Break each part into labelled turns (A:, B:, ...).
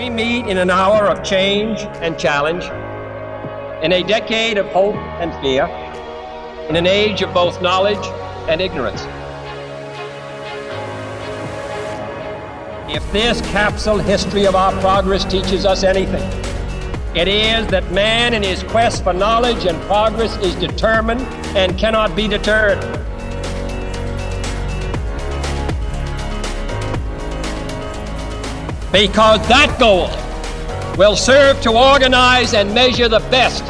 A: we meet in an hour of change and challenge, in a decade of hope and fear, in an age of both knowledge and ignorance. If this capsule history of our progress teaches us anything, it is that man in his quest for knowledge and progress is determined and cannot be deterred. Because that goal will serve to organize and measure the best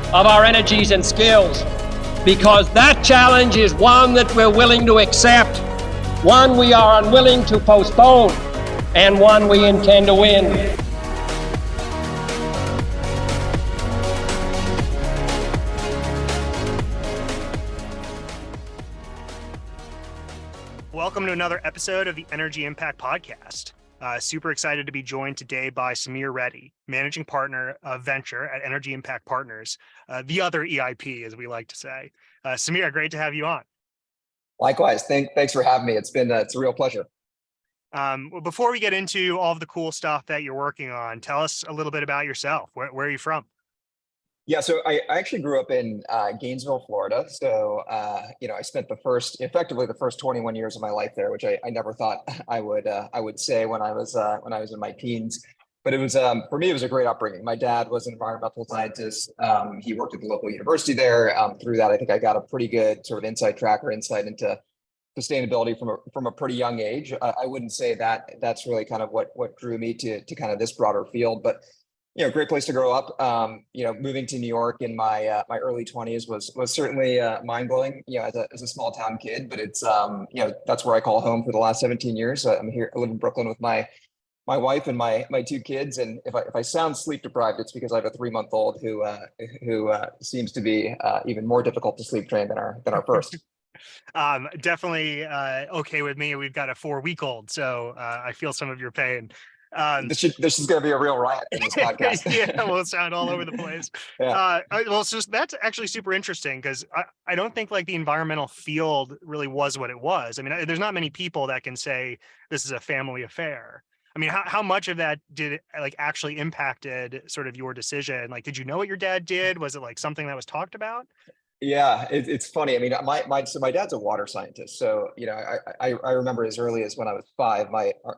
A: of our energies and skills. Because that challenge is one that we're willing to accept, one we are unwilling to postpone, and one we intend to win.
B: Welcome to another episode of the Energy Impact Podcast. Super excited to be joined today by Reddy, Managing Partner of Venture at Energy Impact Partners, the other EIP, as we like to say. Samir, great to have you on.
C: Likewise. Thanks for having me. It's a real pleasure.
B: Before we get into all of the cool stuff that you're working on, tell us a little bit about yourself. Where are you from?
C: Yeah, so I actually grew up in Gainesville, Florida. So, I spent effectively the first 21 years of my life there, which I never thought I would say when I was in my teens. But it was, for me, it was a great upbringing. My dad was an environmental scientist. He worked at the local university there. Through that, I think I got a pretty good sort of insight into sustainability from a pretty young age. I wouldn't say that that's really kind of what drew me to kind of this broader field, but great place to grow up. Moving to New York in my early 20s was certainly mind-blowing, as a small town kid, but it's that's where I call home for the last 17 years. So I live in Brooklyn with my wife and my two kids, and if I sound sleep deprived, it's because I have a 3-month-old who seems to be even more difficult to sleep train than our first.
B: Definitely okay with me. We've got a 4-week-old, so I feel some of your pain.
C: This is going to be a real riot in this podcast.
B: Yeah, we'll sound all over the place.
C: Yeah.
B: So that's actually super interesting because I don't think like the environmental field really was what it was. I mean, there's not many people that can say this is a family affair. I mean, how much of that did like actually impacted sort of your decision? Like, did you know what your dad did? Was it like something that was talked about?
C: Yeah, it's funny. I mean, my dad's a water scientist, so I remember as early as when I was 5,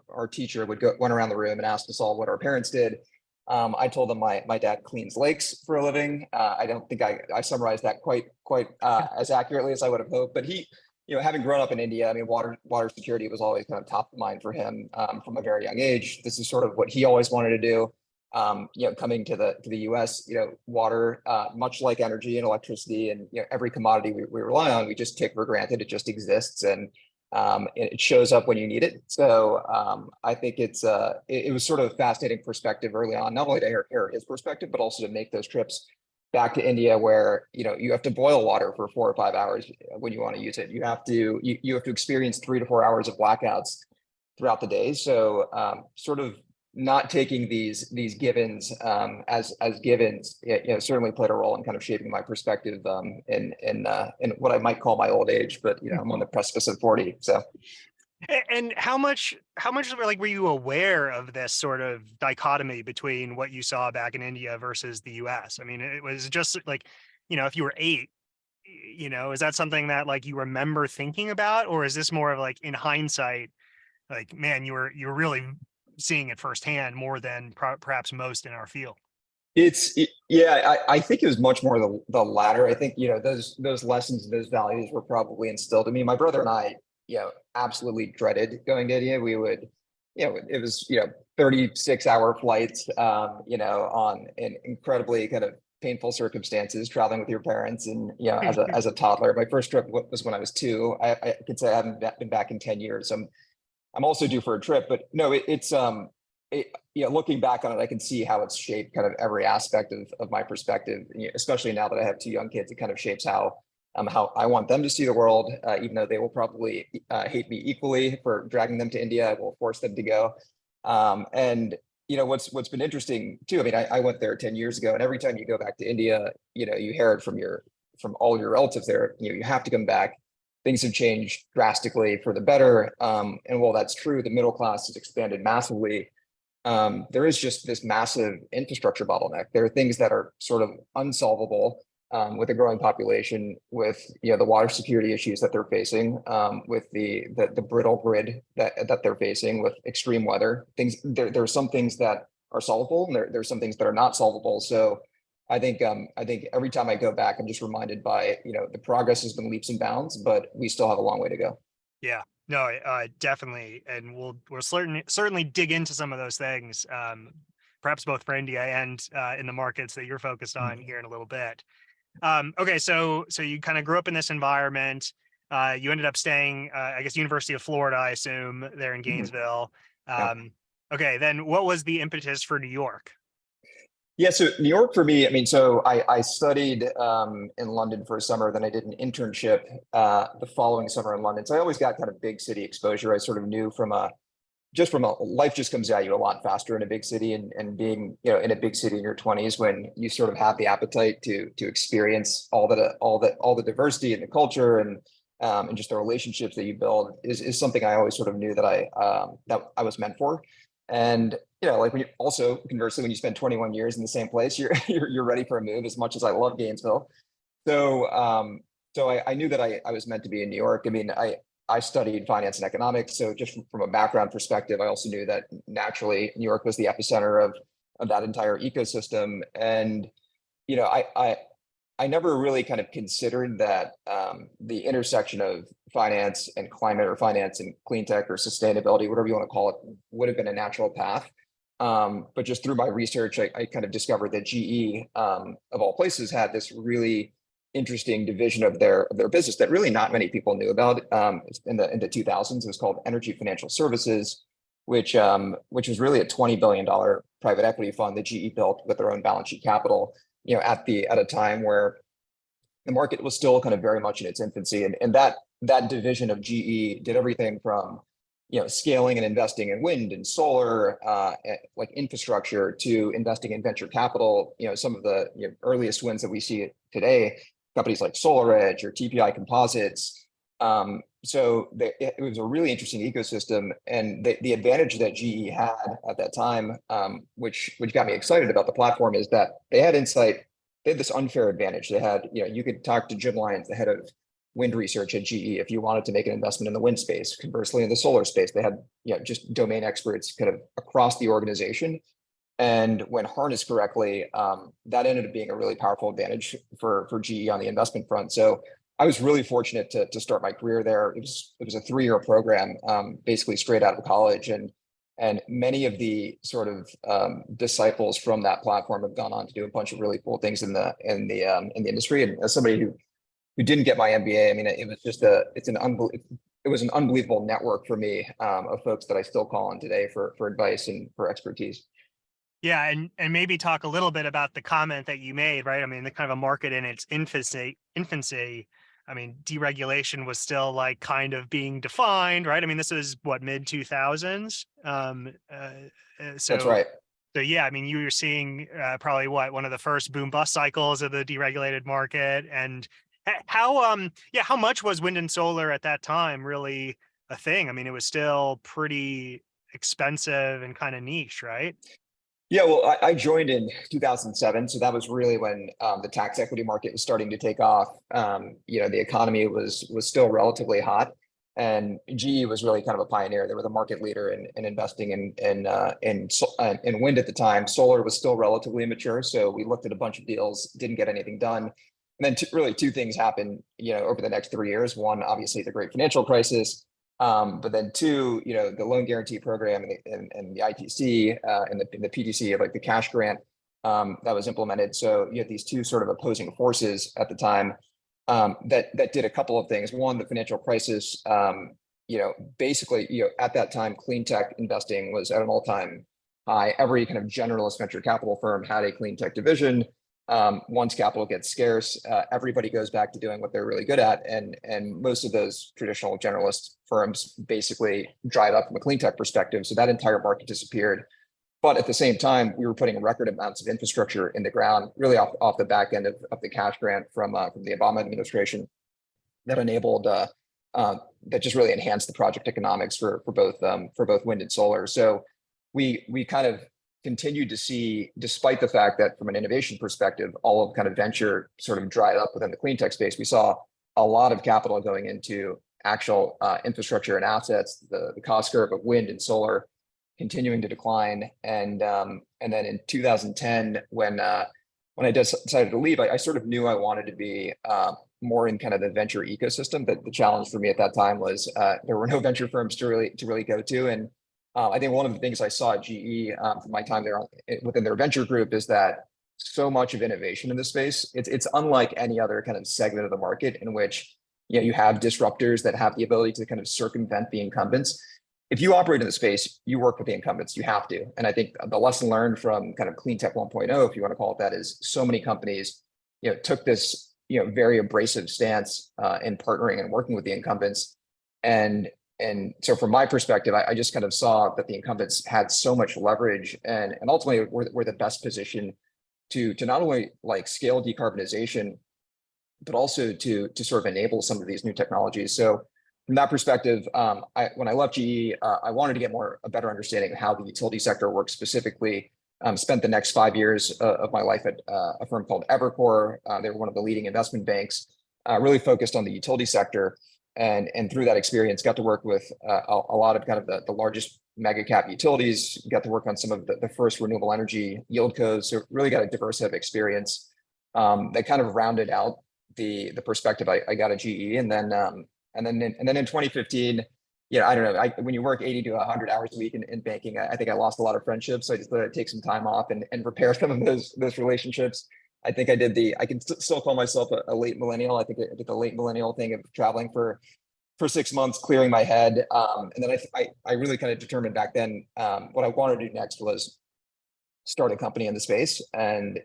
C: our teacher went around the room and asked us all what our parents did. I told them my dad cleans lakes for a living. I don't think I summarized that quite as accurately as I would have hoped, but he, having grown up in India, I mean, water security was always kind of top of mind for him from a very young age. This is sort of what he always wanted to do. Coming to the U.S., water, much like energy and electricity and every commodity we rely on, we just take for granted. It just exists, and it shows up when you need it. So I think it was sort of a fascinating perspective early on, not only to hear his perspective, but also to make those trips back to India, where you have to boil water for 4 or 5 hours when you want to use it. You have to experience 3 to 4 hours of blackouts throughout the day. So sort of not taking these givens as givens, certainly played a role in kind of shaping my perspective in what I might call my old age, but I'm on the precipice of 40. So,
B: and how much like were you aware of this sort of dichotomy between what you saw back in India versus the U.S.? I mean, it was just like, if you were 8, is that something that like you remember thinking about, or is this more of like in hindsight, like, man, you're really seeing it firsthand more than perhaps most in our field?
C: I think it was much more the latter. I think, those lessons, those values were probably instilled in me. My brother and I, absolutely dreaded going to India. We would, it was, 36-hour flights, in incredibly kind of painful circumstances, traveling with your parents and, as a toddler. My first trip was when I was 2. I could say I haven't been back in 10 years. So I'm also due for a trip, but no, looking back on it, I can see how it's shaped kind of every aspect of my perspective, especially now that I have 2 young kids. It kind of shapes how I want them to see the world, even though they will probably hate me equally for dragging them to India. I will force them to go. And what's been interesting too, I mean, I went there 10 years ago, and every time you go back to India, you hear it from all your relatives there, you have to come back. Things have changed drastically for the better. And while that's true, the middle class has expanded massively. there is just this massive infrastructure bottleneck. There are things that are sort of unsolvable with a growing population, with the water security issues that they're facing, with the brittle grid that they're facing, with extreme weather. There are some things that are solvable, and there's some things that are not solvable. So I think every time I go back, I'm just reminded by the progress has been leaps and bounds, but we still have a long way to go.
B: Yeah, no, definitely, and we'll certainly dig into some of those things, perhaps both for India and in the markets that you're focused on here in a little bit. Okay, so you kind of grew up in this environment. You ended up staying, I guess, University of Florida, I assume, there in Gainesville. Okay, then what was the impetus for New York?
C: Yeah, so New York for me, I mean, so I studied in London for a summer, then I did an internship the following summer in London. So I always got kind of big city exposure. I sort of knew from a life just comes at you a lot faster in a big city, and being in a big city in your 20s, when you sort of have the appetite to experience all the diversity and the culture and just the relationships that you build is something I always sort of knew that I was meant for. And like when you also conversely, when you spend 21 years in the same place, you're ready for a move. As much as I love Gainesville, so I knew that I was meant to be in New York. I mean, I studied finance and economics, so just from a background perspective, I also knew that naturally New York was the epicenter of that entire ecosystem. And I never really kind of considered that the intersection of finance and climate, or finance and clean tech, or sustainability, whatever you want to call it, would have been a natural path. But just through my research, I kind of discovered that GE, of all places, had this really interesting division of their business that really not many people knew about. In the 2000s, it was called Energy Financial Services, which was really a $20 billion private equity fund that GE built with their own balance sheet capital, at a time where the market was still kind of very much in its infancy. And that division of GE did everything from scaling and investing in wind and solar, like infrastructure, to investing in venture capital. Some of the earliest wins that we see today, companies like SolarEdge or TPI Composites. So it was a really interesting ecosystem, and the advantage that GE had at that time, which got me excited about the platform, is that they had insight. They had this unfair advantage. They had, you could talk to Jim Lyons, the head of wind research at GE, if you wanted to make an investment in the wind space. Conversely, in the solar space, they had just domain experts kind of across the organization. And when harnessed correctly, that ended up being a really powerful advantage for GE on the investment front. So I was really fortunate to start my career there. It was a 3-year program, basically straight out of college, and many of the sort of disciples from that platform have gone on to do a bunch of really cool things in the industry. And as somebody who didn't get my MBA, I mean, it was just it was an unbelievable network for me of folks that I still call on today for advice and for expertise.
B: Yeah, and maybe talk a little bit about the comment that you made, right? I mean, the kind of a market in its infancy. I mean, deregulation was still like kind of being defined, right? I mean, this was what, mid 2000s. So
C: That's right.
B: So yeah, I mean, you were seeing probably one of the first boom bust cycles of the deregulated market. And how much was wind and solar at that time really a thing? I mean, it was still pretty expensive and kind of niche, right?
C: Yeah, well, I joined in 2007, so that was really when the tax equity market was starting to take off. The economy was still relatively hot, and GE was really kind of a pioneer. They were the market leader in investing in wind at the time. Solar was still relatively immature, so we looked at a bunch of deals, didn't get anything done. And then really two things happened, over the next 3 years. One, obviously, the great financial crisis. But then two, the loan guarantee program and the ITC and the PTC, like the cash grant that was implemented. So you had these two sort of opposing forces at the time that did a couple of things. One, the financial crisis, basically, at that time, clean tech investing was at an all-time high. Every kind of generalist venture capital firm had a clean tech division. Once capital gets scarce, everybody goes back to doing what they're really good at, and most of those traditional generalist firms basically dried up from a clean tech perspective. So that entire market disappeared. But at the same time, we were putting record amounts of infrastructure in the ground, really off the back end of the cash grant from the Obama administration, that enabled that just really enhanced the project economics for both wind and solar. So we kind of continued to see, despite the fact that from an innovation perspective, all of kind of venture sort of dried up within the clean tech space, we saw a lot of capital going into actual infrastructure and assets, the cost curve of wind and solar continuing to decline. And then in 2010, when I decided to leave, I sort of knew I wanted to be more in kind of the venture ecosystem. But the challenge for me at that time was there were no venture firms to really go to. And I think one of the things I saw at GE from my time there within their venture group is that so much of innovation in this space, it's unlike any other kind of segment of the market in which you have disruptors that have the ability to kind of circumvent the incumbents. If you operate in the space, you work with the incumbents, you have to. And I think the lesson learned from kind of clean tech 1.0, if you want to call it that, is so many companies, took this, very abrasive stance in partnering and working with the incumbents. And so from my perspective, I just kind of saw that the incumbents had so much leverage and ultimately were the best position to not only like scale decarbonization, but also to sort of enable some of these new technologies. So from that perspective, when I left GE, I wanted to get a better understanding of how the utility sector works specifically. Spent the next 5 years of my life at a firm called Evercore. They were one of the leading investment banks, really focused on the utility sector. And through that experience, got to work with a lot of kind of the largest mega cap utilities, got to work on some of the first renewable energy yield codes. So really got a diverse set of experience that kind of rounded out the perspective I got at GE. And then in 2015, I don't know, when you work 80 to 100 hours a week in banking, I think I lost a lot of friendships. So I just thought I'd take some time off and repair some of those relationships. I think I can still call myself a late millennial. I think I did the late millennial thing of traveling for 6 months, clearing my head. And then I really kind of determined back then what I wanted to do next was start a company in the space. And,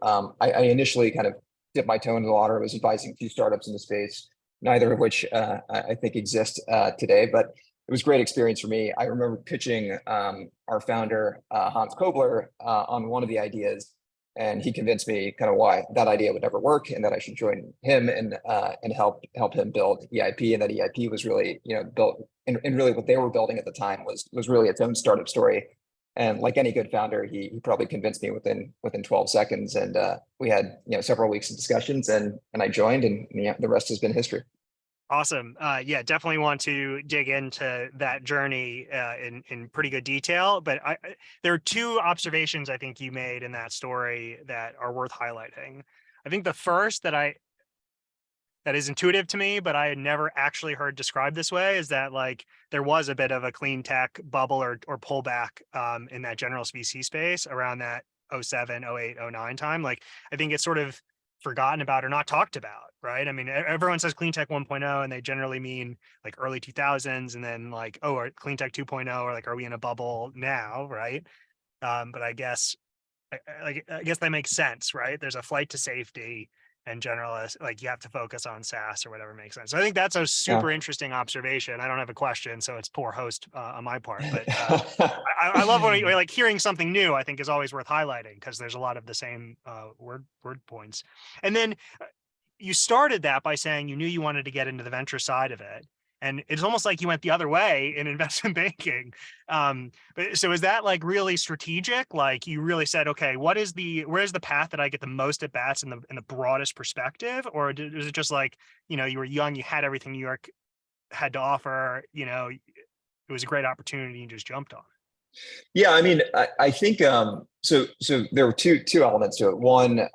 C: I initially kind of dipped my toe into the water. I was advising 2 startups in the space, neither of which I think exist today, but it was a great experience for me. I remember pitching our founder, Hans Kobler, on one of the ideas, and he convinced me kind of why that idea would never work and that I should join him and help him build EIP. And that EIP was really, built and really what they were building at the time was really its own startup story. And like any good founder, he probably convinced me within 12 seconds. And we had several weeks of discussions, and I joined, and the rest has been history.
B: Awesome. Yeah, definitely want to dig into that journey in pretty good detail. But there are 2 observations I think you made in that story that are worth highlighting. I think the first that is intuitive to me, but I had never actually heard described this way, is that like there was a bit of a clean tech bubble or pullback in that generalist VC space around that 07, 08, 09 time. Like I think it's sort of forgotten about or not talked about, right? I mean, everyone says clean tech 1.0 and they generally mean like early 2000s, and then like, oh, or clean tech 2.0, or like, are we in a bubble now, right? But I guess that makes sense, right? There's a flight to safety, and generalist, like you have to focus on SaaS or whatever makes sense. So I think that's a super interesting observation. I don't have a question, so it's poor host on my part, but I love when like hearing something new, I think is always worth highlighting because there's a lot of the same word points. And then you started that by saying you knew you wanted to get into the venture side of it. And it's almost like you went the other way in investment banking. But so is that like really strategic? Like you really said, okay, where's the path that I get the most at bats in the broadest perspective? Or is it just like, you were young, you had everything New York had to offer, it was a great opportunity, you just jumped on it?
C: Yeah, I mean, I think so there were two elements to it. One,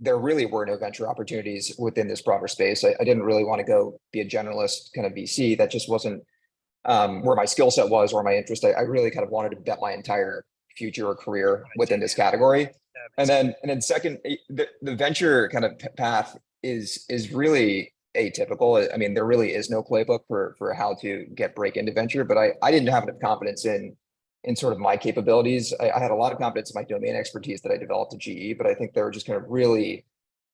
C: there really were no venture opportunities within this broader space. I didn't really want to go be a generalist kind of VC. That just wasn't where my skill set was or my interest. I really kind of wanted to bet my entire future or career within this category. And then second, the venture kind of path is really atypical. I mean, there really is no playbook for how to break into venture, but I didn't have enough confidence in sort of my capabilities. I had a lot of confidence in my domain expertise that I developed at GE, but I think they were just kind of really,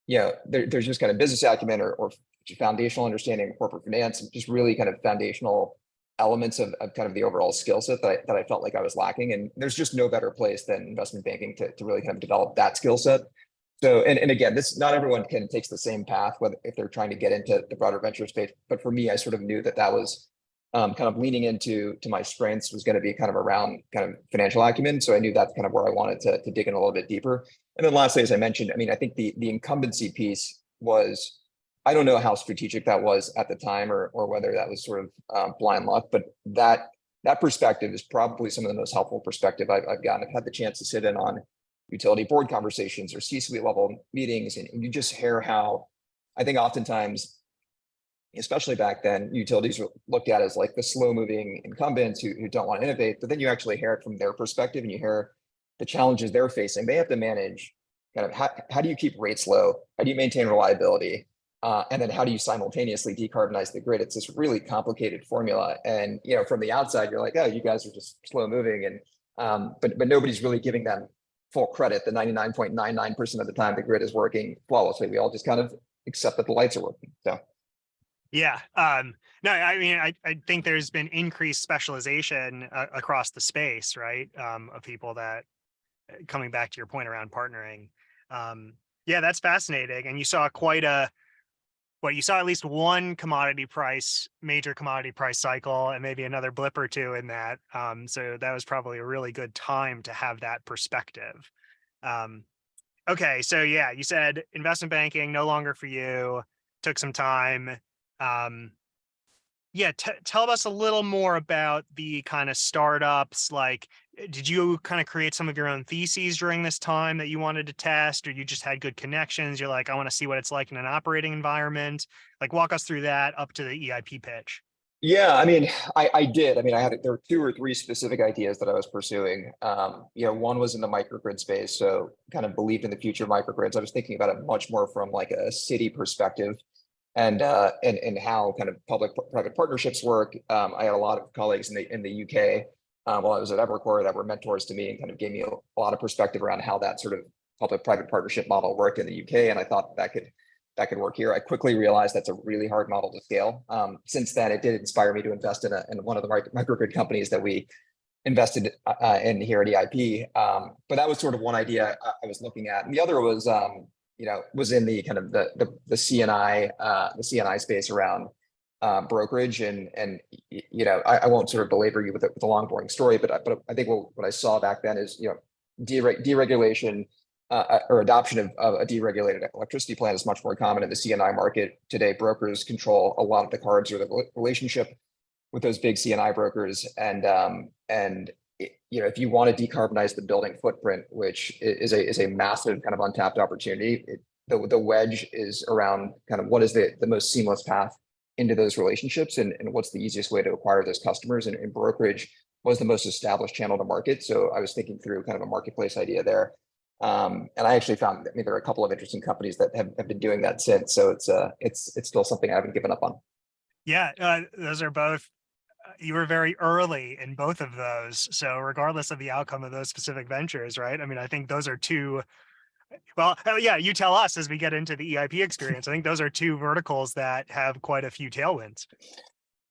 C: there's just kind of business acumen or foundational understanding of corporate finance, just really kind of foundational elements of kind of the overall skill set that I felt like I was lacking. And there's just no better place than investment banking to really kind of develop that skill set. So, and again, not everyone takes the same path, whether if they're trying to get into the broader venture space. But for me, I sort of knew that was kind of leaning into my strengths was going to be kind of around kind of financial acumen. So I knew that's kind of where I wanted to dig in a little bit deeper. And then lastly, as I mentioned, I mean, I think the incumbency piece was, I don't know how strategic that was at the time or whether that was sort of blind luck, but that perspective is probably some of the most helpful perspective I've gotten. I've had the chance to sit in on utility board conversations or C-suite level meetings, and you just hear how I think oftentimes, especially back then, utilities were looked at as like the slow moving incumbents who don't want to innovate, but then you actually hear it from their perspective and you hear the challenges they're facing. They have to manage kind of how do you keep rates low? How do you maintain reliability? And then how do you simultaneously decarbonize the grid? It's this really complicated formula. And, you know, from the outside, you're like, oh, you guys are just slow moving. And, but nobody's really giving them full credit. The 99.99% of the time, the grid is working flawlessly. We all just kind of accept that the lights are working. So.
B: Yeah. No, I mean, I think there's been increased specialization across the space, right? Of people that, coming back to your point around partnering. Yeah, that's fascinating. And you saw you saw at least one major commodity price cycle, and maybe another blip or two in that. So that was probably a really good time to have that perspective. Okay. So yeah, you said investment banking, no longer for you, took some time. Yeah, tell us a little more about the kind of startups. Like, did you kind of create some of your own theses during this time that you wanted to test, or you just had good connections? You're like, I want to see what it's like in an operating environment. Like, walk us through that up to the EIP pitch.
C: Yeah, I mean, I did. I mean, there were 2 or 3 specific ideas that I was pursuing. You know, one was in the microgrid space, so kind of believed in the future of microgrids. I was thinking about it much more from like a city perspective. And how kind of public-private partnerships work. I had a lot of colleagues in the UK while I was at Evercore that were mentors to me and kind of gave me a lot of perspective around how that sort of public-private partnership model worked in the UK. And I thought that could work here. I quickly realized that's a really hard model to scale. Since then, it did inspire me to invest in one of the microgrid companies that we invested in here at EIP. But that was sort of one idea I was looking at, and the other was. You know, was in the kind of the CNI space around brokerage and you know, I won't sort of belabor you with a long boring story, but I think what I saw back then is, you know, deregulation or adoption of a deregulated electricity plan is much more common in the CNI market today. Brokers control a lot of the cards or the relationship with those big CNI brokers, and you know, if you want to decarbonize the building footprint, which is a massive kind of untapped opportunity, the wedge is around kind of what is the most seamless path into those relationships, and what's the easiest way to acquire those customers. And brokerage was the most established channel to market. So I was thinking through kind of a marketplace idea there. And I actually found, I mean, there are a couple of interesting companies that have been doing that since. So it's still something I haven't given up on.
B: Yeah, those are both. You were very early in both of those. So regardless of the outcome of those specific ventures, right? I mean, I think those are 2, well, yeah, you tell us as we get into the EIP experience. I think those are 2 verticals that have quite a few tailwinds.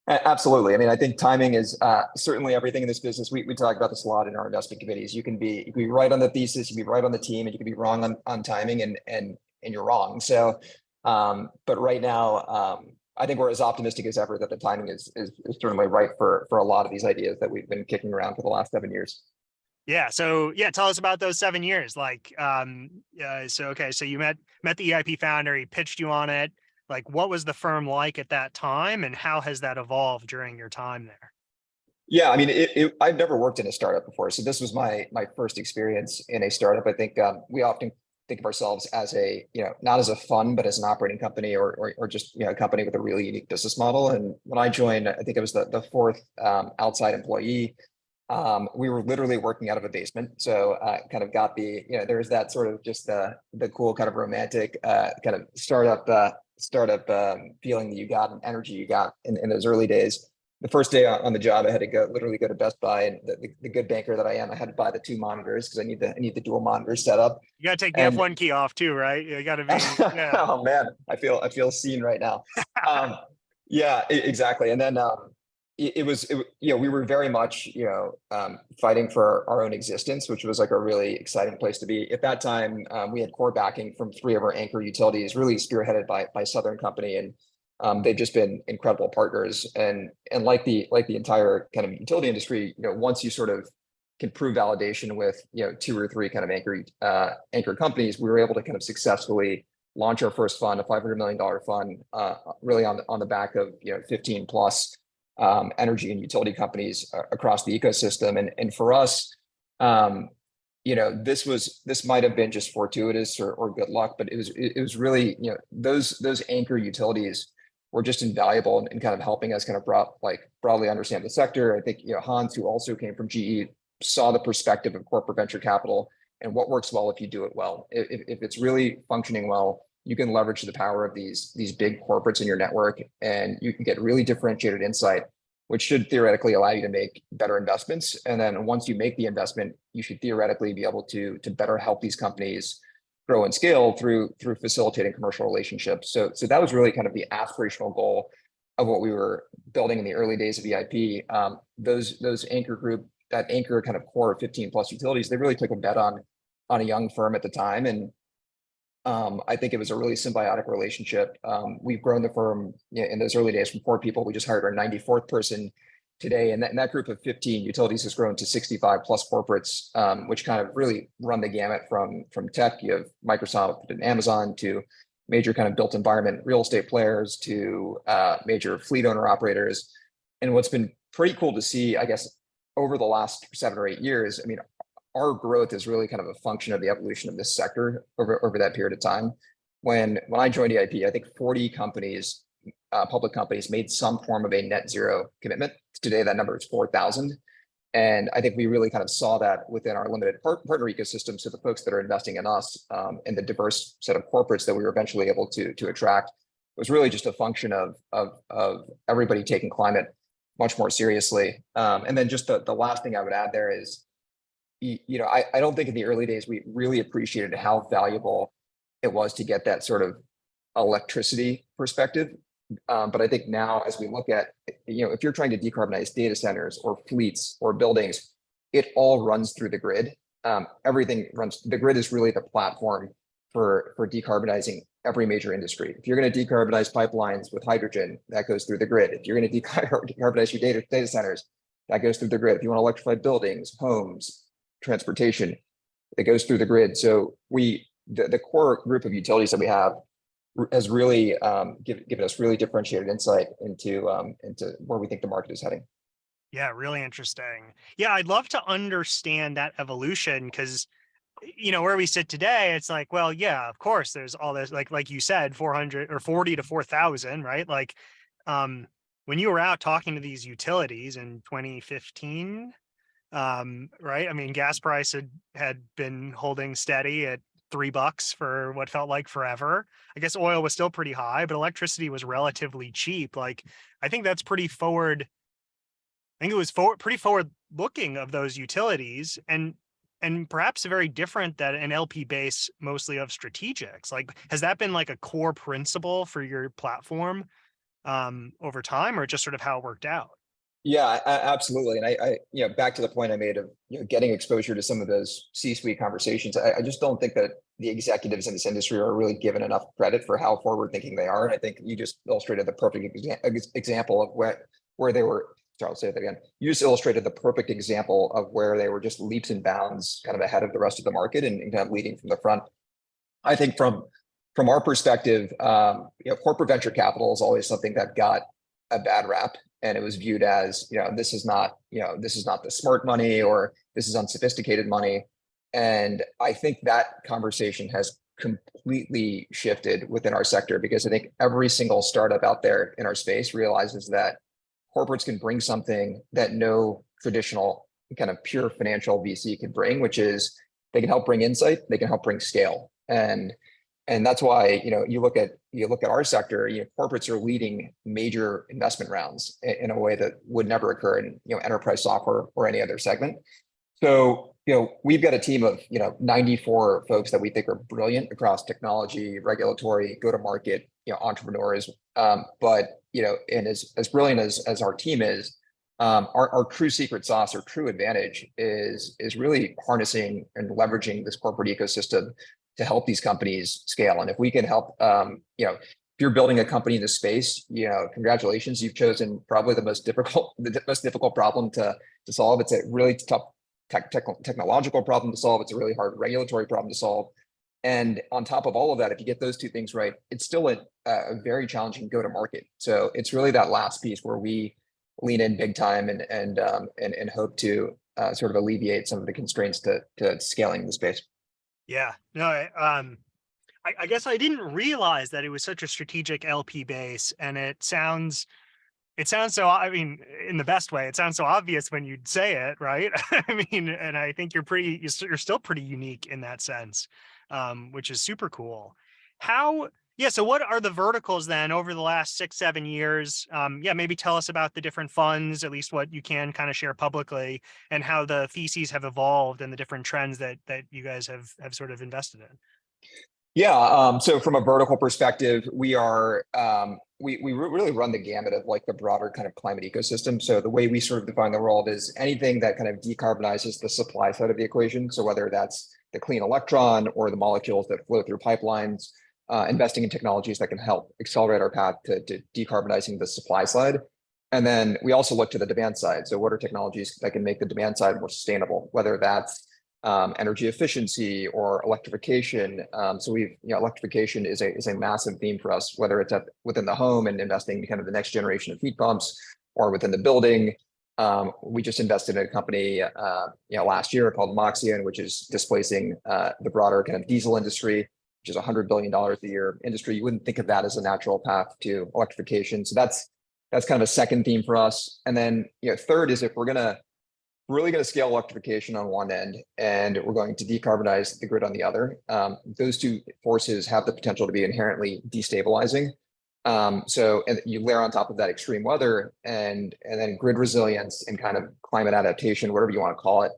C: Absolutely. I mean, I think timing is certainly everything in this business. We talk about this a lot in our investment committees. You can be right on the thesis, you can be right on the team, and you can be wrong on timing, and you're wrong. So, but right now, I think we're as optimistic as ever that the timing is certainly right for a lot of these ideas that we've been kicking around for the last 7 years.
B: Yeah. So yeah, tell us about those 7 years. Like, so you met the EIP founder, he pitched you on it. Like, what was the firm like at that time, and how has that evolved during your time there?
C: Yeah, I mean, I've never worked in a startup before, so this was my first experience in a startup. I think we often think of ourselves as not as a fund, but as an operating company or just, you know, a company with a really unique business model. And when I joined, I think it was the 4th outside employee. We were literally working out of a basement. So kind of got there's that sort of just the cool kind of romantic kind of startup feeling that you got and energy you got in those early days. The first day on the job, I had to literally go to Best Buy, and the good banker that I am, I had to buy the 2 monitors because I need the dual monitor setup.
B: You got to take the F1 key off too, right? You got to be. Yeah.
C: Oh man, I feel seen right now. Yeah, exactly. And then we were very much fighting for our own existence, which was like a really exciting place to be. At that time, we had core backing from 3 of our anchor utilities, really spearheaded by Southern Company, and they've just been incredible partners. And like the entire kind of utility industry, once you sort of can prove validation with, 2 or 3 kind of anchor companies, we were able to kind of successfully launch our first fund, a $500 million fund, really on the back of 15 plus energy and utility companies across the ecosystem. And for us, this might have been just fortuitous or good luck, but it was really, those anchor utilities were just invaluable in kind of helping us kind of broadly understand the sector. I think, Hans, who also came from GE, saw the perspective of corporate venture capital and what works well if you do it well. If it's really functioning well, you can leverage the power of these big corporates in your network, and you can get really differentiated insight, which should theoretically allow you to make better investments. And then once you make the investment, you should theoretically be able to better help these companies grow and scale through facilitating commercial relationships. So that was really kind of the aspirational goal of what we were building in the early days of EIP. Those anchor group, that anchor kind of core 15 plus utilities, they really took a bet on a young firm at the time. And I think it was a really symbiotic relationship. We've grown the firm in those early days from 4 people. We just hired our 94th person today. And that group of 15 utilities has grown to 65 plus corporates, which kind of really run the gamut from tech. You have Microsoft and Amazon to major kind of built environment real estate players to major fleet owner operators. And what's been pretty cool to see, I guess, over the last 7 or 8 years, I mean, our growth is really kind of a function of the evolution of this sector over that period of time. When I joined EIP, I think 40 companies, public companies, made some form of a net zero commitment. Today, that number is 4,000. And I think we really kind of saw that within our limited partner ecosystem. So the folks that are investing in us and the diverse set of corporates that we were eventually able to attract was really just a function of everybody taking climate much more seriously. And then just the last thing I would add there is, I don't think in the early days we really appreciated how valuable it was to get that sort of electricity perspective. But I think now, as we look at, if you're trying to decarbonize data centers or fleets or buildings, it all runs through the grid. Everything runs. The grid is really the platform for decarbonizing every major industry. If you're going to decarbonize pipelines with hydrogen, that goes through the grid. If you're going to decarbonize your data centers, that goes through the grid. If you want to electrify buildings, homes, transportation, it goes through the grid. So the core group of utilities that we have has really given us really differentiated insight into where we think the market is heading.
B: Yeah, really interesting. Yeah, I'd love to understand that evolution because, where we sit today, it's like, well, yeah, of course, there's all this, like you said, 400 or 40 to 4,000, right? Like, when you were out talking to these utilities in 2015, right? I mean, gas price had been holding steady at $3 for what felt like forever. I guess oil was still pretty high, but electricity was relatively cheap. Like, I think that's pretty forward. I think it was pretty forward looking of those utilities and perhaps very different than an LP base mostly of strategics. Like, has that been like a core principle for your platform over time, or just sort of how it worked out?
C: Yeah, absolutely. And I back to the point I made of, getting exposure to some of those C-suite conversations. I just don't think that the executives in this industry are really given enough credit for how forward thinking they are. And I think you just illustrated the perfect example of where they were. Sorry, I'll say it again. You just illustrated the perfect example of where they were just leaps and bounds kind of ahead of the rest of the market and kind of leading from the front. I think from our perspective, corporate venture capital is always something that got a bad rap. And it was viewed as, this is not the smart money, or this is unsophisticated money. And I think that conversation has completely shifted within our sector, because I think every single startup out there in our space realizes that corporates can bring something that no traditional kind of pure financial VC can bring, which is they can help bring insight, they can help bring scale. And that's why, you look at our sector, corporates are leading major investment rounds in a way that would never occur in, enterprise software or any other segment. So, we've got a team of, 94 folks that we think are brilliant across technology, regulatory, go-to-market, entrepreneurs. But, and as brilliant as our team is, our true secret sauce or true advantage is really harnessing and leveraging this corporate ecosystem to help these companies scale. And if we can help, if you're building a company in this space, congratulations, you've chosen probably the most difficult problem to solve. It's a really tough technological problem to solve. It's a really hard regulatory problem to solve. And on top of all of that, if you get those two things right, it's still a very challenging go-to-market. So it's really that last piece where we lean in big time and hope to sort of alleviate some of the constraints to scaling the space.
B: Yeah, no, I guess I didn't realize that it was such a strategic LP base, and it sounds so, I mean, in the best way, it sounds so obvious when you'd say it, right? I mean, and I think you're still pretty unique in that sense, which is super cool. So what are the verticals then over the last 6-7 years? Maybe tell us about the different funds, at least what you can kind of share publicly, and how the theses have evolved and the different trends that you guys have sort of invested in.
C: Yeah. So from a vertical perspective, we are, we really run the gamut of like the broader kind of climate ecosystem. So the way we sort of define the world is anything that kind of decarbonizes the supply side of the equation. So whether that's the clean electron or the molecules that flow through pipelines, investing in technologies that can help accelerate our path to decarbonizing the supply side. And then we also look to the demand side. So what are technologies that can make the demand side more sustainable, whether that's energy efficiency or electrification. So electrification is a massive theme for us, whether it's within the home and investing in kind of the next generation of heat pumps, or within the building. We just invested in a company last year called Moxion, which is displacing the broader kind of diesel industry, which is $100 billion a year industry. You wouldn't think of that as a natural path to electrification. So that's kind of a second theme for us. And then third is if we're really going to scale electrification on one end and we're going to decarbonize the grid on the other. Those two forces have the potential to be inherently destabilizing. And you layer on top of that extreme weather and then grid resilience and kind of climate adaptation, whatever you want to call it,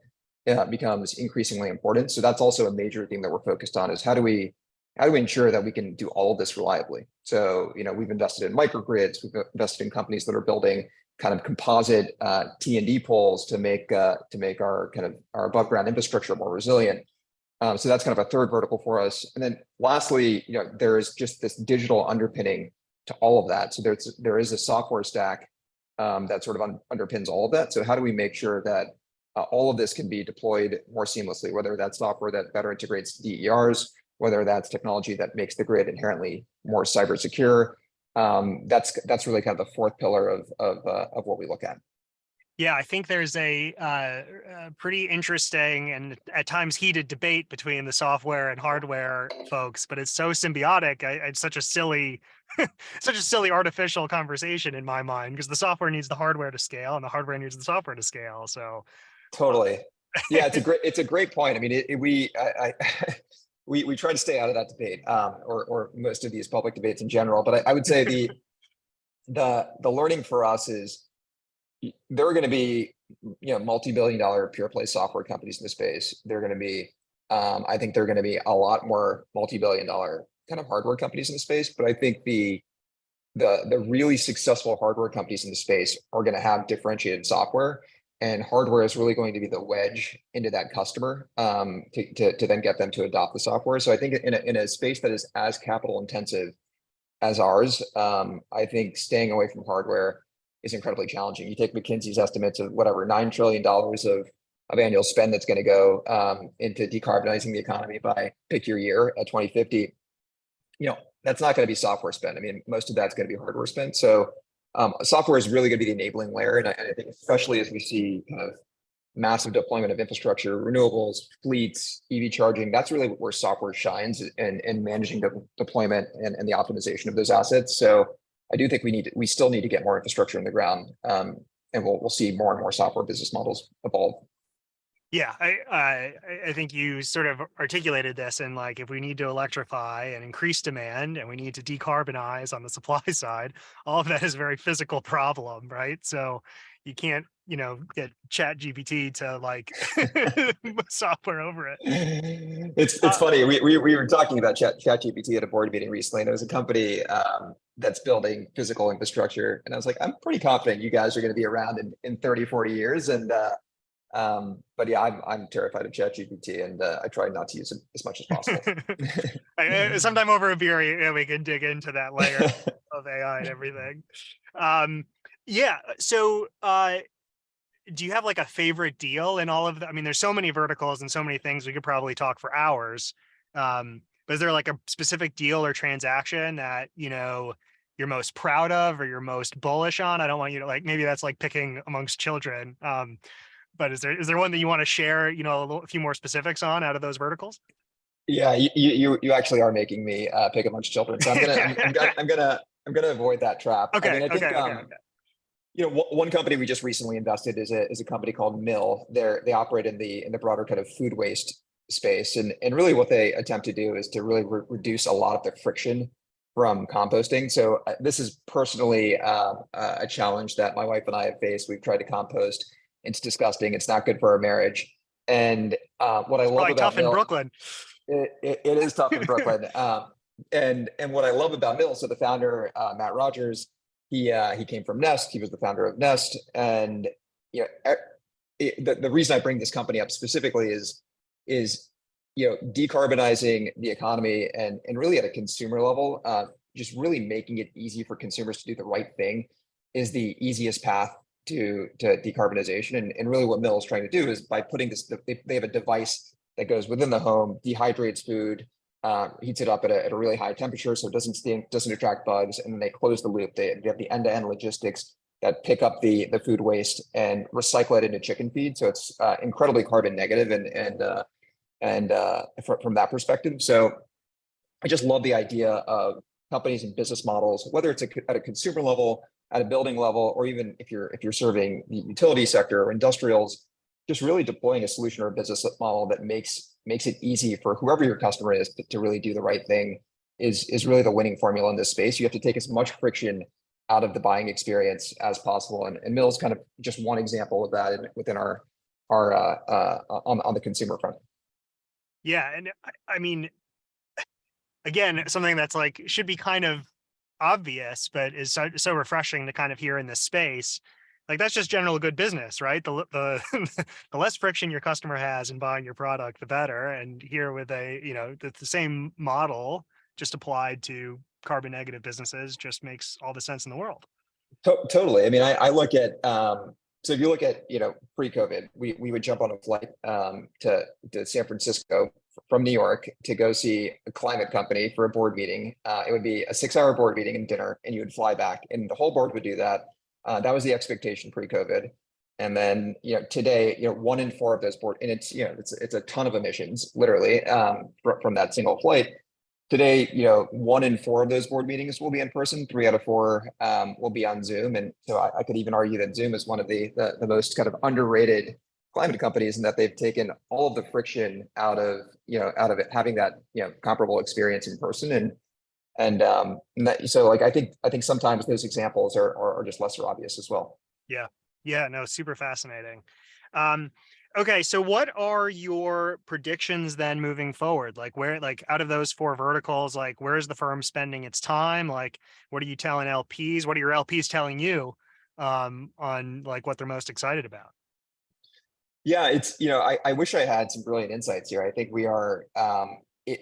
C: becomes increasingly important. So that's also a major thing that we're focused on is how do we ensure that we can do all of this reliably? So, we've invested in microgrids, we've invested in companies that are building kind of composite T&D poles to make our above ground infrastructure more resilient. So that's kind of a third vertical for us. And then lastly, there is just this digital underpinning to all of that. So there is a software stack that sort of underpins all of that. So how do we make sure that all of this can be deployed more seamlessly, whether that's software that better integrates DERs, whether that's technology that makes the grid inherently more cyber secure. That's really kind of the fourth pillar of what we look at.
B: Yeah, I think there's a pretty interesting and at times heated debate between the software and hardware folks, but it's so symbiotic. It's such a silly, such a silly artificial conversation in my mind, because the software needs the hardware to scale and the hardware needs the software to scale. So
C: totally, yeah, it's a great point. I mean, we try to stay out of that debate, or most of these public debates in general. But I would say the learning for us is there are going to be multi-billion-dollar pure play software companies in the space. They're going to be I think there are going to be a lot more multi-billion-dollar kind of hardware companies in the space. But I think the really successful hardware companies in the space are going to have differentiated software. And hardware is really going to be the wedge into that customer to then get them to adopt the software. So I think in a space that is as capital intensive as ours, I think staying away from hardware is incredibly challenging. You take McKinsey's estimates of whatever, $9 trillion of annual spend that's going to go into decarbonizing the economy by pick your year at 2050. That's not going to be software spend. I mean, most of that's going to be hardware spend. So software is really going to be the enabling layer. And I think especially as we see kind of massive deployment of infrastructure, renewables, fleets, EV charging, that's really where software shines in managing the deployment and the optimization of those assets. So I do think we still need to get more infrastructure in the ground, and we'll see more and more software business models evolve.
B: Yeah, I think you sort of articulated this, and like if we need to electrify and increase demand and we need to decarbonize on the supply side, all of that is a very physical problem, right? So you can't, get Chat GPT to like software over it.
C: It's funny. We were talking about Chat GPT at a board meeting recently, and there was a company that's building physical infrastructure. And I was like, I'm pretty confident you guys are going to be around in 30, 40 years. And But yeah, I'm terrified of ChatGPT, and I try not to use it as much as possible.
B: Sometime over a beer, yeah, we can dig into that layer of AI and everything. Yeah. So, do you have like a favorite deal in all of the, I mean, there's so many verticals and so many things, we could probably talk for hours. But is there like a specific deal or transaction that, you're most proud of or you're most bullish on? I don't want you to, like, maybe that's like picking amongst children. But is there one that you want to share, a few more specifics on out of those verticals?
C: Yeah, you actually are making me pick amongst children, so I'm gonna avoid that trap. I
B: Okay.
C: mean, I think
B: Okay.
C: one company we just recently invested is a company called Mill. They operate in the broader kind of food waste space, and really what they attempt to do is to really reduce a lot of the friction from composting. So this is personally a challenge that my wife and I have faced. We've tried to compost. It's disgusting. It's not good for our marriage. And what I
B: It's
C: love
B: probably
C: about
B: tough in
C: Mill,
B: Brooklyn.
C: it is tough in Brooklyn. And what I love about Mill, so the founder, Matt Rogers, he came from Nest. He was the founder of Nest. And the reason I bring this company up specifically is decarbonizing the economy and really at a consumer level, just really making it easy for consumers to do the right thing is the easiest path to decarbonization. And really what Mill is trying to do is by putting this, they have a device that goes within the home, dehydrates food, heats it up at a really high temperature so it doesn't stink, doesn't attract bugs, and then they close the loop. They have the end-to-end logistics that pick up the food waste and recycle it into chicken feed. So it's incredibly carbon negative and from that perspective. So I just love the idea of companies and business models, whether it's at a consumer level, at a building level, or even if you're serving the utility sector or industrials, just really deploying a solution or a business model that makes it easy for whoever your customer is to really do the right thing is really the winning formula in this space. You have to take as much friction out of the buying experience as possible. And Mill's kind of just one example of that within our on the consumer front.
B: Yeah. And I mean, again, something that's like should be kind of obvious, but is so refreshing to kind of hear in this space. Like that's just general good business, right? The the less friction your customer has in buying your product, the better. And here with the same model just applied to carbon negative businesses just makes all the sense in the world.
C: Totally. I mean, I look at so if you look at pre-COVID, we would jump on a flight to San Francisco from New York to go see a climate company for a board meeting. It would be a 6-hour board meeting and dinner, and you would fly back, and the whole board would do that. That was the expectation pre-COVID. And then today 1 in 4 of those board, and it's a ton of emissions literally from that single flight. Today, 1 in 4 of those board meetings will be in person. 3 out of 4 will be on Zoom, and so I could even argue that Zoom is one of the most kind of underrated climate companies, and that they've taken all of the friction out of it having that comparable experience in person, and that, so like I think sometimes those examples are just lesser obvious as well.
B: Yeah, no, super fascinating. Okay, so what are your predictions then moving forward? Like where, like out of those 4 verticals, like where is the firm spending its time? Like what are you telling LPs? What are your LPs telling you on like what they're most excited about?
C: Yeah, it's I wish I had some brilliant insights here. I think we are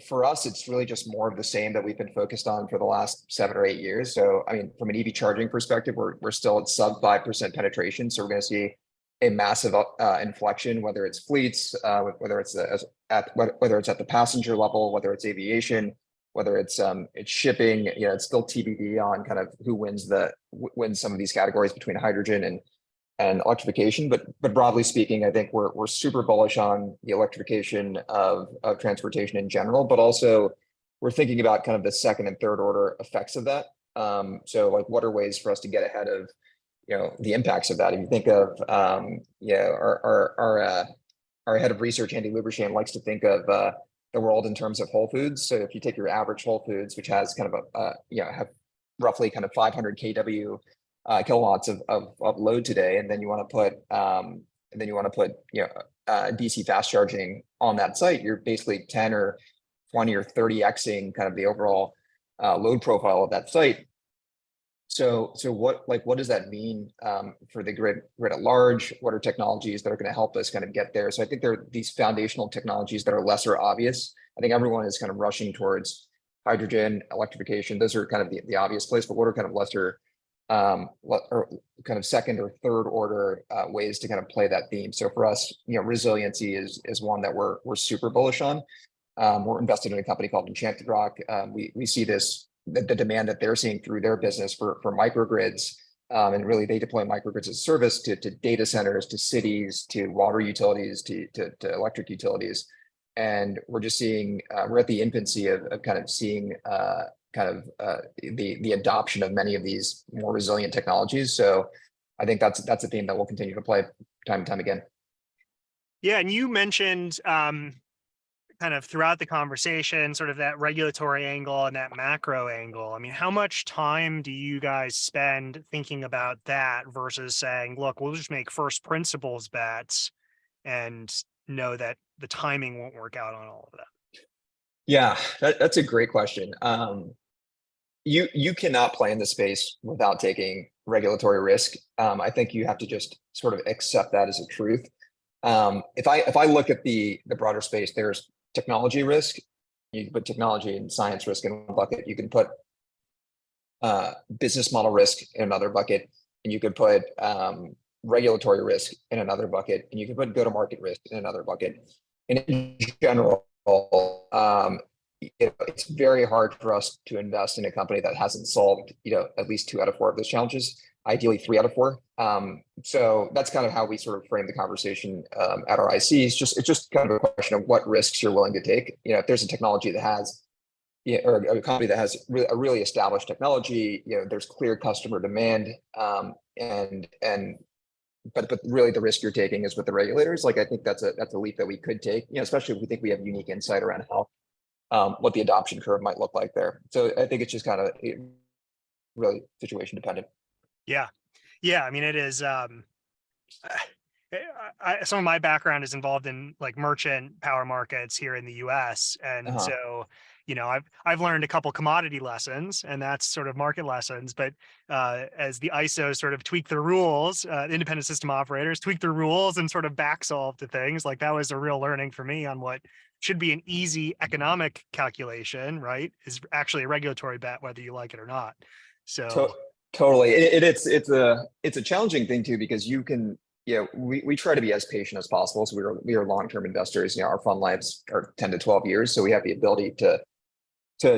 C: for us, it's really just more of the same that we've been focused on for the last 7 or 8 years. So I mean, from an EV charging perspective, we're still at sub 5% penetration. So we're going to see a massive inflection, whether it's fleets, whether it's at the passenger level, whether it's aviation, whether it's shipping. It's still TBD on kind of who wins some of these categories between hydrogen and electrification. But broadly speaking, I think we're super bullish on the electrification of transportation in general, but also we're thinking about kind of the second and third order effects of that. So like what are ways for us to get ahead of the impacts of that? If you think of our head of research, Andy Lubershan, likes to think of the world in terms of Whole Foods. So if you take your average Whole Foods, which has kind of have roughly kind of 500 kW kilowatts of load today, and then you want to put DC fast charging on that site, you're basically 10 or 20 or 30xing kind of the overall load profile of that site. So what does that mean for the grid at large? What are technologies that are going to help us kind of get there? So I think there are these foundational technologies that are lesser obvious. I think everyone is kind of rushing towards hydrogen, electrification. Those are kind of the obvious place, but what are kind of lesser or kind of second or third order ways to kind of play that theme? So for us, resiliency is one that we're super bullish on. We're invested in a company called Enchanted Rock. We see this, the demand that they're seeing through their business for microgrids. And really they deploy microgrids as service to data centers, to cities, to water utilities, to electric utilities. And we're just seeing, we're at the infancy of kind of seeing the adoption of many of these more resilient technologies. So I think that's a theme that will continue to play time and time again.
B: Yeah, and you mentioned kind of throughout the conversation, sort of that regulatory angle and that macro angle. I mean, how much time do you guys spend thinking about that versus saying, look, we'll just make first principles bets and know that the timing won't work out on all of that?
C: Yeah, that's a great question. You cannot play in the space without taking regulatory risk. I think you have to just sort of accept that as a truth. If I look at the broader space, there's technology risk. You can put technology and science risk in one bucket. You can put business model risk in another bucket, and you could put regulatory risk in another bucket, and you can put go-to-market risk in another bucket. And in general, it's very hard for us to invest in a company that hasn't solved, at least 2 out of 4 of those challenges. Ideally 3 out of 4. So that's kind of how we sort of frame the conversation at our IC. It's just kind of a question of what risks you're willing to take. If there's a technology that has, or a company that has a really established technology, there's clear customer demand, but really the risk you're taking is with the regulators. Like I think that's a leap that we could take, especially if we think we have unique insight around how what the adoption curve might look like there. So I think it's just kind of really situation dependent.
B: Yeah. I mean, it is. Some of my background is involved in like merchant power markets here in the U.S. And so, I've learned a couple commodity lessons, and that's sort of market lessons. But as the ISOs sort of tweak the rules, independent system operators tweak the rules and sort of back solve to things, like that was a real learning for me on what should be an easy economic calculation, right? Is actually a regulatory bet, whether you like it or not. So.
C: Totally. It's a challenging thing too, because you can, we try to be as patient as possible. So we are long-term investors, our fund lives are 10 to 12 years. So we have the ability to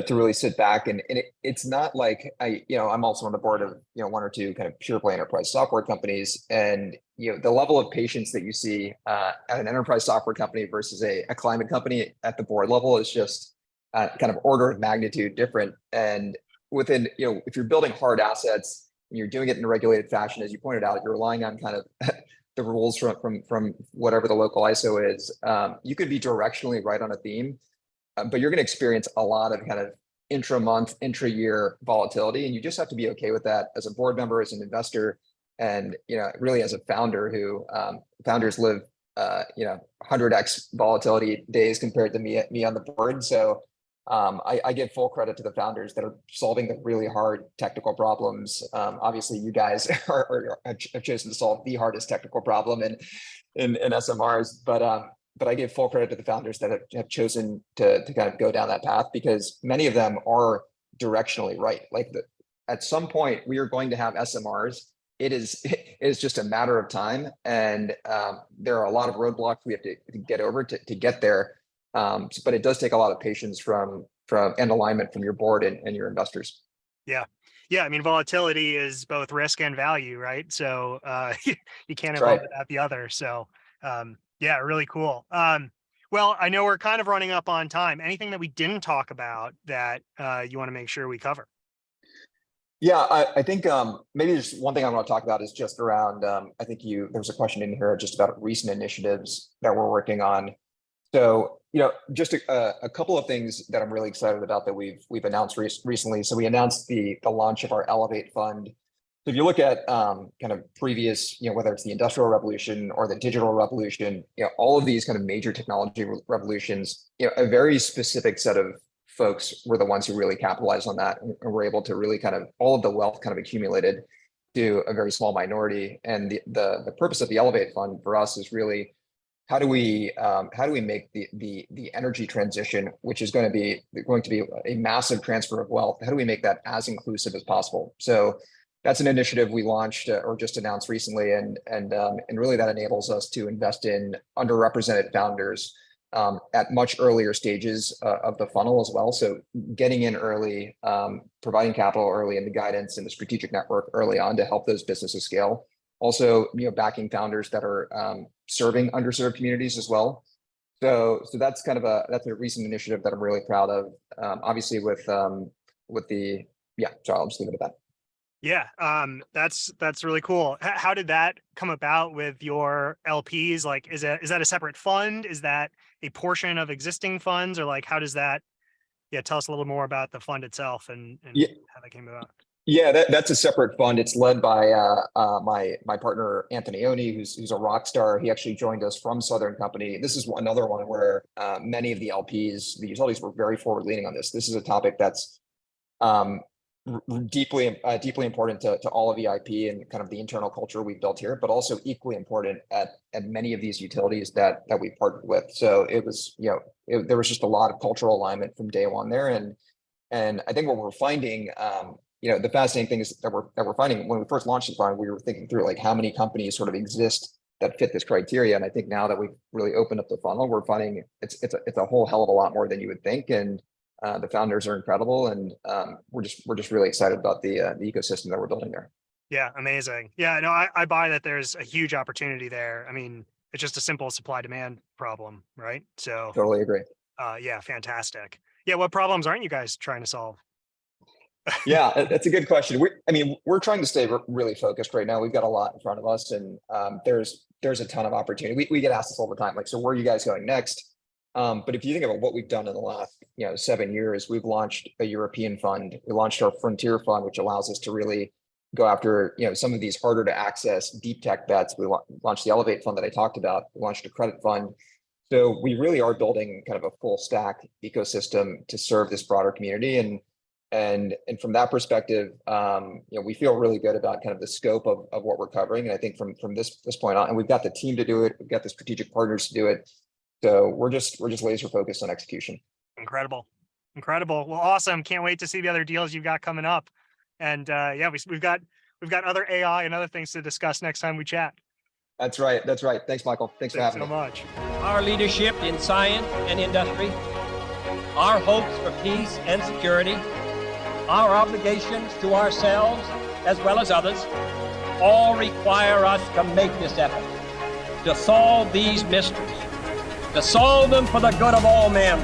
C: really sit back and it's not like I'm also on the board of, 1 or 2 kind of pure play enterprise software companies. And, the level of patience that you see at an enterprise software company versus a climate company at the board level is just kind of order of magnitude different. And within, if you're building hard assets, and you're doing it in a regulated fashion, as you pointed out, you're relying on kind of the rules from whatever the local ISO is. You could be directionally right on a theme, but you're going to experience a lot of kind of intra-month, intra-year volatility, and you just have to be okay with that as a board member, as an investor, and really as a founder who founders live 100x volatility days compared to me on the board. So I give full credit to the founders that are solving the really hard technical problems. Obviously, you guys have chosen to solve the hardest technical problem in SMRs, but I give full credit to the founders that have chosen to kind of go down that path, because many of them are directionally right. Like at some point, we are going to have SMRs. It is just a matter of time, and there are a lot of roadblocks we have to get over to get there. But it does take a lot of patience from and alignment from your board and your investors. Yeah.
B: I mean, volatility is both risk and value, right? So you can't have one without the other. So yeah, really cool. Well, I know we're kind of running up on time. Anything that we didn't talk about that you want to make sure we cover?
C: Yeah, I think maybe just one thing I want to talk about is just around, I think there was a question in here just about recent initiatives that we're working on. So, just a couple of things that I'm really excited about that we've announced recently. So we announced the launch of our Elevate Fund. So if you look at kind of previous, whether it's the Industrial Revolution or the Digital Revolution, all of these kind of major technology revolutions, a very specific set of folks were the ones who really capitalized on that and were able to really kind of all of the wealth kind of accumulated to a very small minority. And the purpose of the Elevate Fund for us is really how do we make the energy transition, which is going to be a massive transfer of wealth, how do we make that as inclusive as possible? So that's an initiative we launched or just announced recently, and really that enables us to invest in underrepresented founders at much earlier stages of the funnel as well. So getting in early, providing capital early, and the guidance and the strategic network early on to help those businesses scale. Also, backing founders that are serving underserved communities as well. So that's kind of that's a recent initiative that I'm really proud of. Obviously, with the so I'll just leave it at that.
B: Yeah, that's really cool. How did that come about with your LPs? Like, is that a separate fund? Is that a portion of existing funds, or like how does that? Yeah, tell us a little more about the fund itself and how that came about.
C: Yeah, that's a separate fund. It's led by my partner Anthony Oni, who's a rock star. He actually joined us from Southern Company. This is another one where many of the LPs, the utilities, were very forward leaning on this. This is a topic that's deeply important to all of EIP and kind of the internal culture we've built here, but also equally important at many of these utilities that we partnered with. So it was, there was just a lot of cultural alignment from day one there. And I think what we're finding, the fascinating thing is that we're finding when we first launched the fund, we were thinking through like how many companies sort of exist that fit this criteria. And I think now that we've really opened up the funnel, we're finding it's a whole hell of a lot more than you would think. And the founders are incredible, and we're just really excited about the ecosystem that we're building there.
B: Yeah, amazing. Yeah, no, I buy that there's a huge opportunity there. I mean, it's just a simple supply demand problem, right? So
C: Totally agree.
B: Yeah, fantastic. Yeah, what problems aren't you guys trying to solve?
C: Yeah, that's a good question. We're trying to stay really focused right now. We've got a lot in front of us, and there's a ton of opportunity. We get asked this all the time, like, so where are you guys going next? But if you think about what we've done in the last 7 years, we've launched a European fund. We launched our Frontier Fund, which allows us to really go after some of these harder to access deep tech bets. We launched the Elevate Fund that I talked about. We launched a credit fund. So we really are building kind of a full stack ecosystem to serve this broader community. And from that perspective, we feel really good about kind of the scope of what we're covering. And I think from this point on, and we've got the team to do it, we've got the strategic partners to do it. So we're just laser focused on execution.
B: Incredible. Well, awesome. Can't wait to see the other deals you've got coming up. And we've got other AI and other things to discuss next time we chat.
C: That's right. Thanks, Michael. Thanks for having me.
B: So much.
A: Our leadership in science and industry, our hopes for peace and security, our obligations to ourselves as well as others, all require us to make this effort, to solve these mysteries, to solve them for the good of all men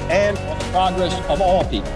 A: and for the progress of all people.